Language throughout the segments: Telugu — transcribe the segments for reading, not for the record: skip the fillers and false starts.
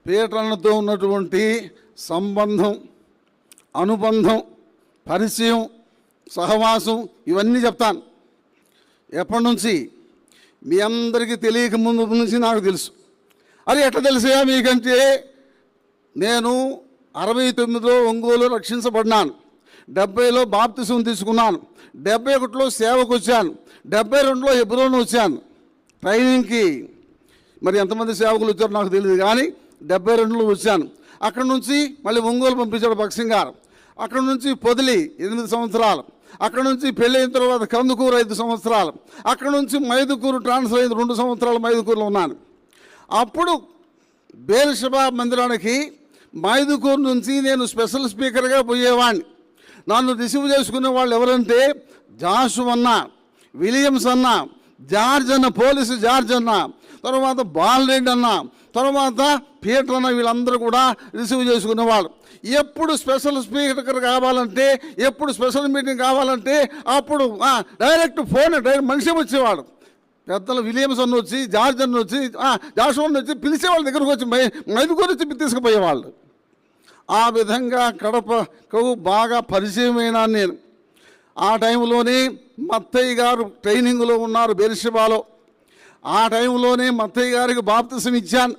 పీటర్లతో ఉన్నటువంటి సంబంధం, అనుబంధం, పరిచయం, సహవాసం ఇవన్నీ చెప్తాను. ఎప్పటి నుంచి? మీ అందరికీ తెలియక ముందు నుంచి నాకు తెలుసు. అది ఎట్లా తెలిసా మీకంటే, నేను 69లో ఒంగోలు రక్షించబడినాను, 70లో బాప్తిసం తీసుకున్నాను, 71లో సేవకు వచ్చాను, 72లో హెబ్రోన్ వచ్చాను ట్రైనింగ్కి. మరి ఎంతమంది సేవకులు వచ్చారో నాకు తెలియదు, కానీ 72లో వచ్చాను. అక్కడ నుంచి మళ్ళీ ఒంగోలు పంపించాడు భక్సింగ్ గారు. అక్కడ నుంచి పొదిలి 8 సంవత్సరాలు, అక్కడ నుంచి పెళ్ళైన తర్వాత కందుకూరు 5 సంవత్సరాలు, అక్కడ నుంచి మైదుకూరు ట్రాన్స్ఫర్ అయింది, 2 సంవత్సరాలు మైదుకూరులో ఉన్నాను. అప్పుడు బేర్షెబా మందిరానికి మైదుకూరు నుంచి నేను స్పెషల్ స్పీకర్గా పోయేవాడిని. నన్ను రిసీవ్ చేసుకునే వాళ్ళు ఎవరంటే జాషు అన్న, విలియమ్స్ అన్న, జార్జ్ అన్న, పోలీసు జార్జ్ అన్న, తర్వాత బాలరెడ్డి అన్న, తర్వాత పీటర్ అన్న, వీళ్ళందరూ కూడా రిసీవ్ చేసుకునేవాళ్ళు. ఎప్పుడు స్పెషల్ స్పీకర్ కావాలంటే, ఎప్పుడు స్పెషల్ మీటింగ్ కావాలంటే అప్పుడు డైరెక్ట్ మనిషి వచ్చేవాడు. పెద్దలు విలియమ్స్ అన్న వచ్చి, జార్జ్ అన్న వచ్చి, జాషు అన్న వచ్చి పిలిచేవాళ్ళ దగ్గరకు వచ్చి మైదుకూరు వచ్చి తీసుకుపోయేవాళ్ళు. ఆ విధంగా కడపకు బాగా పరిచయమైన నేను. ఆ టైంలోనే మత్తయ్య గారు ట్రైనింగ్లో ఉన్నారు బెర్షెబాలో. ఆ టైంలోనే మత్తయ్య గారికి బాప్తిసం ఇచ్చాను.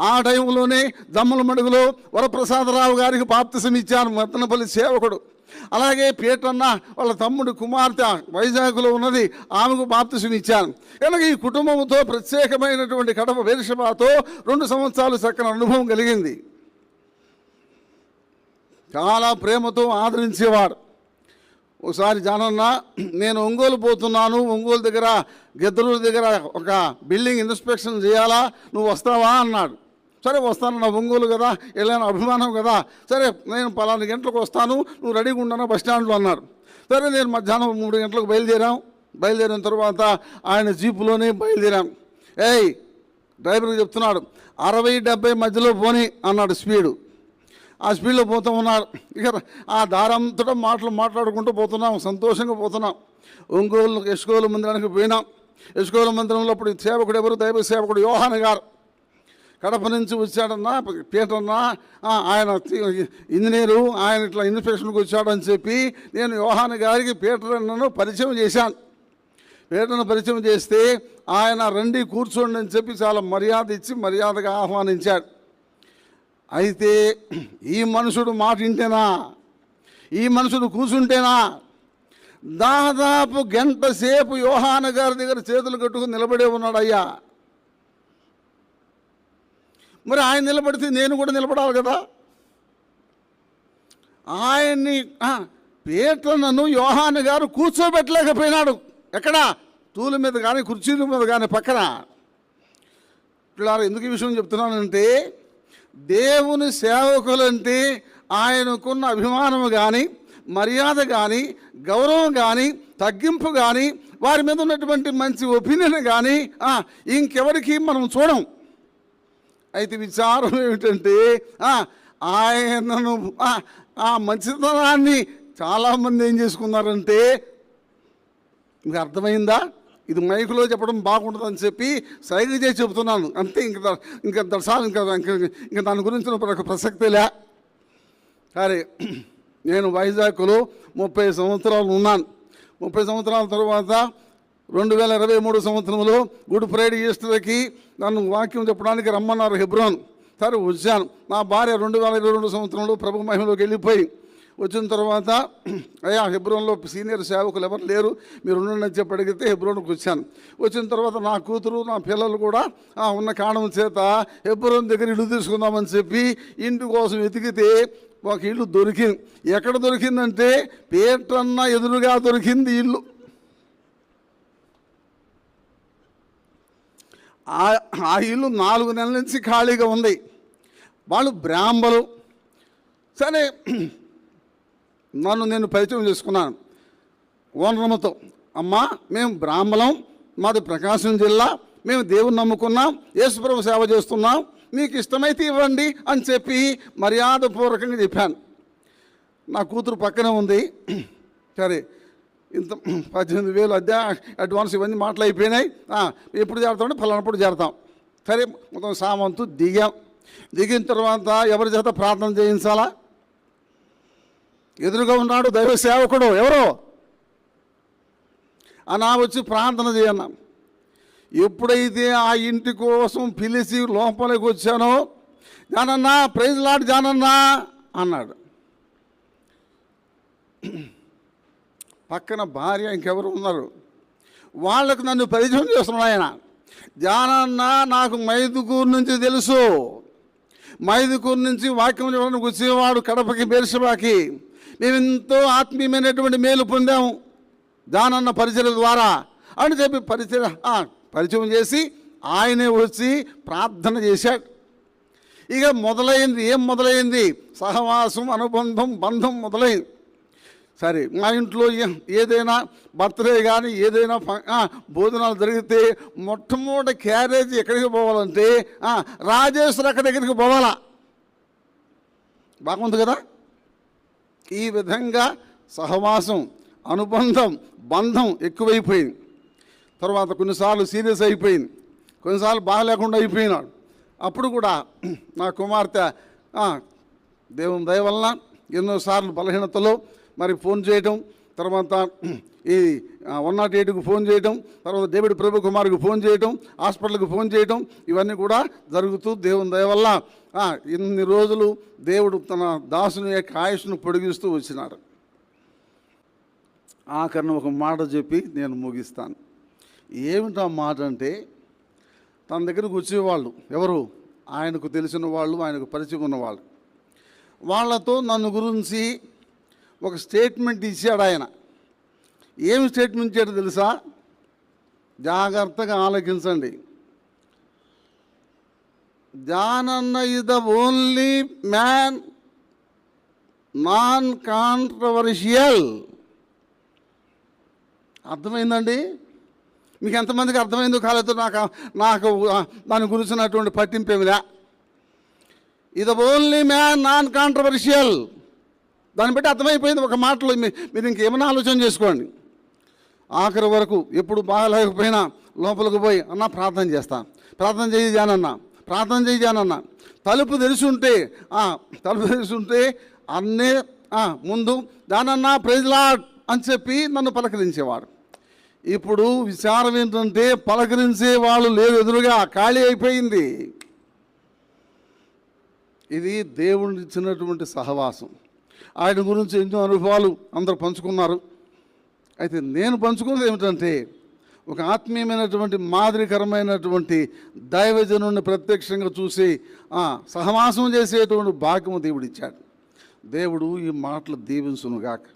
ఆ టైంలోనే దమ్మలమడుగులో వరప్రసాదరావు గారికి బాప్తిసం ఇచ్చాను, మత్తనపల్లి సేవకుడు. అలాగే పీటన్న వాళ్ళ తమ్ముడు కుమార్తె వైజాగ్లో ఉన్నది, ఆమెకు బాప్తిసం ఇచ్చాను. కనుక ఈ కుటుంబంతో ప్రత్యేకమైనటువంటి కడప బెర్షెబాతో 2 సంవత్సరాలు చక్కని అనుభవం కలిగింది. చాలా ప్రేమతో ఆదరించేవాడు. ఒకసారి జానన్న, నేను ఒంగోలు పోతున్నాను, ఒంగోలు దగ్గర గెద్దలూరు దగ్గర ఒక బిల్డింగ్ ఇన్స్పెక్షన్ చేయాలా, నువ్వు వస్తావా అన్నాడు. సరే వస్తాను, నా ఒంగోలు కదా, వెళ్ళాను, అభిమానం కదా, సరే నేను 12 గంటలకు వస్తాను, నువ్వు రెడీగా ఉన్నాను బస్ స్టాండ్లో అన్నాడు. సరే నేను మధ్యాహ్నం 3 గంటలకు బయలుదేరిన తర్వాత ఆయన జీపులోనే బయలుదేరాం. డ్రైవర్కి చెప్తున్నాడు 60-70 మధ్యలో పోనీ అన్నాడు స్పీడు. ఆ స్పీడ్లో పోతూ ఉన్నారు. ఇక ఆ దారంతటా మాట్లాడుకుంటూ పోతున్నాం, సంతోషంగా పోతున్నాం. ఒంగోలు యెష్కోలు మందిరానికి పోయినాం. యెష్కోలు మందిరంలో అప్పుడు సేవకుడు ఎవరు? దైవ సేవకుడు యోహాన్ గారు. కడప నుంచి వచ్చాడన్నా పీటన్నా, ఆయన ఇంజనీరు, ఆయన ఇట్లా ఇన్స్పెక్షన్కి వచ్చాడని చెప్పి నేను యోహాన్ గారికి పీటర్ను పరిచయం చేశాను. పీటర్ను పరిచయం చేస్తే ఆయన రండి కూర్చోండి అని చెప్పి చాలా మర్యాద ఇచ్చి మర్యాదగా ఆహ్వానించాడు. అయితే ఈ మనుషుడు మాట వింటేనా, ఈ మనుషుడు కూర్చుంటేనా, దాదాపు గంట సేపు యోహాన్ గారి దగ్గర చేతులు కట్టుకుని నిలబడే ఉన్నాడు. అయ్యా, మరి ఆయన నిలబడితే నేను కూడా నిలబడాలి కదా. ఆయన్ని పీటర్ను యోహాన్ గారు కూర్చోబెట్టలేకపోయినాడు. ఎక్కడ? తూల మీద కానీ కుర్చీల మీద కానీ పక్కన. పిల్లలు ఎందుకు ఈ విషయం చెప్తున్నానంటే, దేవుని సేవకులంటే ఆయనకున్న అభిమానం కానీ, మర్యాద కానీ, గౌరవం కానీ, తగ్గింపు కానీ, వారి మీద ఉన్నటువంటి మంచి ఒపీనియన్ కానీ ఇంకెవరికి మనం చూడం. అయితే విచారం ఏమిటంటే, ఆయనను ఆ మంచితనాన్ని చాలామంది ఏం చేసుకున్నారంటే, మీకు అర్థమైందా? ఇది మైకులో చెప్పడం బాగుంటుందని చెప్పి సైగ చేసి చెబుతున్నాను అంతే. ఇంకా దర్శాలు ఇంకా దాని గురించి ప్రసక్తిలే. సరే, నేను వైజాగ్లో 30 సంవత్సరాలు ఉన్నాను. 30 సంవత్సరాల తర్వాత 2023 సంవత్సరంలో గుడ్ ఫ్రైడే ఈస్టర్కి నన్ను వాక్యం చెప్పడానికి రమ్మన్నారు హెబ్రోన్. సరే వచ్చాను. నా భార్య 2022 సంవత్సరంలో ప్రభు మహిమలోకి వెళ్ళిపోయి వచ్చిన తర్వాత, అయ్యా హెబ్రోన్లో సీనియర్ సేవకులు ఎవరు లేరు, మీరు ఉండండి చెప్పి అడిగితే హెబ్రోన్కి వచ్చాను. వచ్చిన తర్వాత నా కూతురు, నా పిల్లలు కూడా ఉన్న కారణం చేత హెబ్రోన్ దగ్గర ఇల్లు తీసుకుందామని చెప్పి ఇంటి కోసం వెతికితే ఒక ఇల్లు దొరికింది. ఎక్కడ దొరికిందంటే పీటర్న ఎదురుగా దొరికింది ఇల్లు. ఆ ఇల్లు 4 నెలల నుంచి ఖాళీగా ఉంది. వాళ్ళు బ్రాహ్మలు. సరే, నేను పరిచయం చేసుకున్నాను ఓనరమ్మతో. అమ్మా, మేము బ్రాహ్మణం, మాది ప్రకాశం జిల్లా, మేము దేవుని నమ్ముకున్నాం, యేసుప్రభు సేవ చేస్తున్నాం, మీకు ఇష్టమైతే ఇవ్వండి అని చెప్పి మర్యాదపూర్వకంగా చెప్పాను. నా కూతురు పక్కనే ఉంది. సరే, ఇంత 18,000 అడ్వాన్స్ ఇవన్నీ మాటలు అయిపోయినాయి. ఎప్పుడు చేరుతామంటే ఫలానప్పుడు చేరుతాం. సరే, మొత్తం సామంతు దిగాం. దిగిన తర్వాత ఎవరి చేత ప్రార్థన చేయించాలా? ఎదురుగా ఉన్నాడు దైవ సేవకుడు, ఎవరో అనా వచ్చి ప్రార్థన చేయన్నా. ఎప్పుడైతే ఆ ఇంటి కోసం పిలిచి లోపలికి వచ్చానో, జానన్నా ప్రైజ్ లార్డ్ జానన్నా అన్నాడు. పక్కన భార్య ఇంకెవరు ఉన్నారు, వాళ్ళకు నన్ను పరిచయం చేస్తున్నాడు ఆయన. జానన్న నాకు మైదుకూరు నుంచి తెలుసు, మైదుకూరు నుంచి వాక్యం చెప్పడానికి వచ్చేవాడు కడపకి బెర్షబాకి. మేము ఎంతో ఆత్మీయమైనటువంటి మేలు పొందాము జానన్న పరిచయం ద్వారా అని చెప్పి పరిచయం చేసి ఆయనే వచ్చి ప్రార్థన చేశాడు. ఇక మొదలైంది, ఏం మొదలైంది? సహవాసం, అనుబంధం, బంధం మొదలైంది. సరే, మా ఇంట్లో ఏదైనా బర్త్డే కానీ ఏదైనా భోజనాలు జరిగితే మొట్టమొదటి క్యారేజ్ ఎక్కడికి పోవాలంటే రాజేశ్వర అక్క దగ్గరికి పోవాలా. బాగుంది కదా? ఈ విధంగా సహవాసం, అనుబంధం, బంధం ఎక్కువైపోయింది. తర్వాత కొన్నిసార్లు సీరియస్ అయిపోయింది, కొన్నిసార్లు బాగలేకుండా అయిపోయినాడు. అప్పుడు కూడా నా కుమార్తె దేవుని దయ వలన ఎన్నోసార్లు బలహీనతలో మరి ఫోన్ చేయటం, తర్వాత ఈ 108కు ఫోన్ చేయటం, తర్వాత డేవిడ్ ప్రభు కుమార్కి ఫోన్ చేయటం, హాస్పిటల్కి ఫోన్ చేయటం, ఇవన్నీ కూడా జరుగుతూ దేవుని దయ వల్ల ఇన్ని రోజులు దేవుడు తన దాసుని యొక్క ఆయుష్ను పొడిగిస్తూ వచ్చినాడు. ఆఖరిని ఒక మాట చెప్పి నేను ముగిస్తాను. ఏమిటా మాట అంటే, తన దగ్గరకు వచ్చేవాళ్ళు ఎవరు? ఆయనకు తెలిసిన వాళ్ళు, ఆయనకు పరిచయం ఉన్నవాళ్ళు. వాళ్ళతో నన్ను గురించి ఒక స్టేట్మెంట్ ఇచ్చాడు ఆయన. ఏమి స్టేట్మెంట్ ఇచ్చాడో తెలుసా? జాగ్రత్తగా ఆలోచించండి. జానన్న is the only man non controversial. అర్థమైందండి? మీకు ఎంతమందికి అర్థమైందో కాలేదో నాకు దాని గురించినటువంటి పట్టింపేమిలే. Is the only man non controversial. దాన్ని బట్టి అర్థమైపోయింది ఒక మాటలో. మీరు ఇంకేమైనా ఆలోచన చేసుకోండి. ఆఖరి వరకు ఎప్పుడు బాగలేకపోయినా లోపలికి పోయి అన్న ప్రార్థన చేస్తాను, ప్రార్థన చేయి జానన్న, ప్రార్థన చేయి జానన్న. తలుపు తెలుసుంటే అన్నే ముందు జానన్న ప్రైజ్ లార్డ్ అని చెప్పి నన్ను పలకరించేవాడు. ఇప్పుడు విచారం ఏంటంటే పలకరించే వాళ్ళు లేరు, ఎదురుగా ఖాళీ అయిపోయింది. ఇది దేవుడిని ఇచ్చినటువంటి సహవాసం. ఆయన గురించి ఎన్నో అనుభవాలు అందరూ పంచుకున్నారు. అయితే నేను పంచుకున్నది ఏమిటంటే, ఒక ఆత్మీయమైనటువంటి మాదిరికరమైనటువంటి దైవజనుడిని ప్రత్యక్షంగా చూసి సహవాసం చేసేటువంటి భాగ్యము దేవుడు ఇచ్చాడు. దేవుడు ఈ మాటలు దీవించునుగాక.